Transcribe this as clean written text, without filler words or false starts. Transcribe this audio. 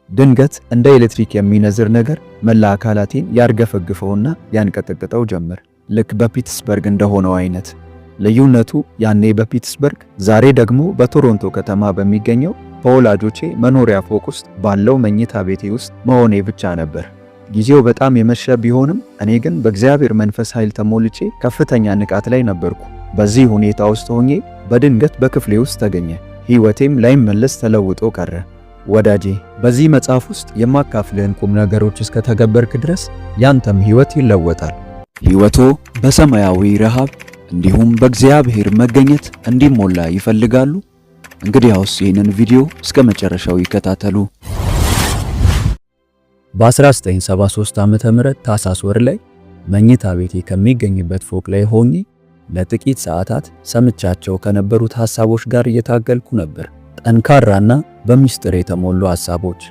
ድንገት እንደ ኤሌክትሪክ የሚነዝር ነገር መላ አካላቴን ያርገፈግፈውና ያንቀጠቅጠው ጀመር። ልክ በፒትስበርግ እንደሆነው አይነት። ልዩነቱ ያኔ በፒትስበርግ ዛሬ ደግሞ በቶሮንቶ ከተማ በሚገኘው በወላጆቼ መኖሪያ ፎቅ ውስጥ ባለው መኝታ ቤቴ ውስጥ መሆኔ ብቻ ነበር። ጊዜው በጣም የመሸ ቢሆንም እኔ ግን በእግዚአብሔር መንፈስ ኃይል ተሞልቼ ከፍተኛ ንቃት ላይ ነበርኩ። በዚህ ሁኔታ ውስጥ ሆኜ በድንገት በክፍሌ ውስጥ ተገኘ። ሕይወቴም ላይመለስ ተለውጦ ቀረ። ወዳጄ በዚህ መጽሐፍ ውስጥ የማካፍልህን ቁም ነገሮች እስከተገበርክ ድረስ ያንተም ሕይወት ይለወጣል። ሕይወቶ በሰማያዊ ረሃብ እንዲሁም በእግዚአብሔር መገኘት እንዲሞላ ይፈልጋሉ? እንግዲያውስ ይህንን ቪዲዮ እስከ መጨረሻው ይከታተሉ። በ1973 ዓመተ ምህረት ታኅሳስ ወር ላይ መኝታ ቤቴ ከሚገኝበት ፎቅ ላይ ሆኜ ለጥቂት ሰዓታት ሰምቻቸው ከነበሩት ሐሳቦች ጋር እየታገልኩ ነበር። ጠንካራና በሚስጥር የተሞሉ ሐሳቦች።